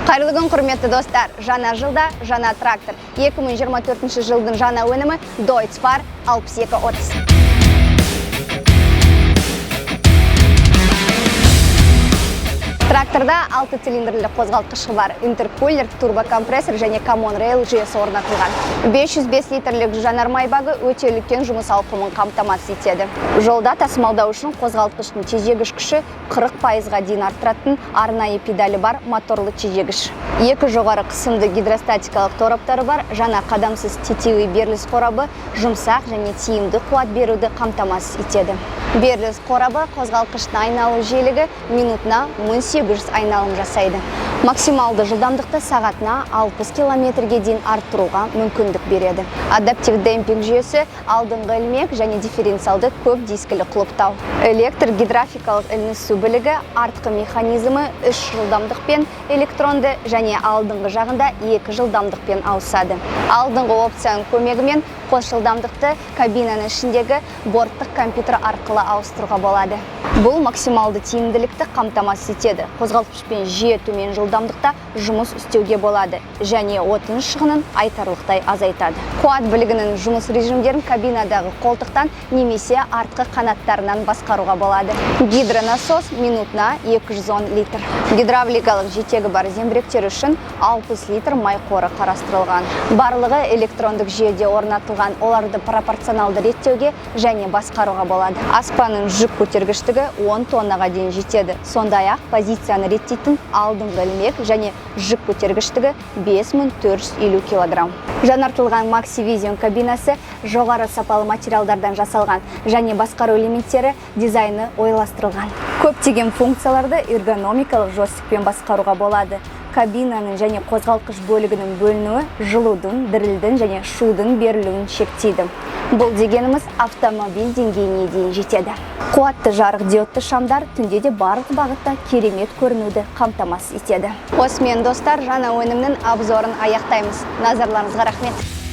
Қайырлы күн, құрметті достар. Жаңа жылда жаңа трактор. 2024 жылдың жаңа өнімі Deutz-Fahr 6230. Тракторда 6 цилиндрлі қозғалтқышы бар, интеркулер, турбокомпрессор және Common Rail жүйесі орнатылған. 505 литрлік жанармай бағы өте үлкен жұмыс ауқымын қамтамасыз етеді. Жолда тасымалдау үшін қозғалтқыштың тежегіш күші 40%-ға дейін арттыратын арнайы педалі бар моторлы тежегіш. Екі жоғары қысымды гидростатикалық тораптары бар, жаңа қадамсыз тетеуі берліс қорабы жұмсақ және тиімді қуат беруді қамтамасыз етеді. Берліс қорабы қозғалтқыштың айналу жиілігі минутына 1800 айналым жасайды. Максималды жылдамдықты сағатына 60 км-ге дейін арттыруға мүмкіндік береді. Адаптив демпинг жүйесі алдыңғы ілмек және дифференциалды көп дискілі құлыптау. Электр гидравликалық ілінісу білігі артқы механизмі 3 жылдамдықпен электронды және алдыңғы жағында 2 жылдамдықпен ауысады. Алдыңғы опцияның көмегімен қос жылдамдықты кабинаның ішіндегі борттық компьютер арқылы ауыстыруға болады. Бұл максималды тиімділікті қамтамасыз етеді. Қозғалтқышпен жиі төмен жылдамдықта жұмыс істеуге болады және отын шығынын айтарлықтай азайтады. Қуат білігінің жұмыс режимдерін кабинадағы қолтықтан немесе артқы қанаттарынан басқаруға болады. Гидронасос минутына 210 литр. Гидравликалық жетегі бар зембіректер үшін 60 литр май қоры қарастырылған. Барлығы электрондық жүйеде орнатылған, оларды пропорционалды реттеуге және басқаруға болады. Аспанның жүк көтергіштігі 10 тоннаға дейін жетеді. Сондай-ақ позицияны реттейтін алдыңғы ілмек және жүк көтергіштігі 5450 кг. Жаңартылған Maxi Vision кабинасы жоғары сапалы материалдардан жасалған және басқару элементтері дизайны ойластырылған. Көптеген функцияларды эргономикалық жостықпен басқаруға болады. Кабинаның және қозғалтқыш бөлігінің бөлінуі жылудың, дірілдің және шудың берілуін шектейді. Бұл дегеніміз автомобиль деңгейіне дейін жетеді. Қуатты жарық диодты шамдар түнде де барлық бағытта керемет көрінуді қамтамасыз етеді. Осымен достар, жаңа өнімнің обзорын аяқтаймыз. Назарларыңызға рахмет.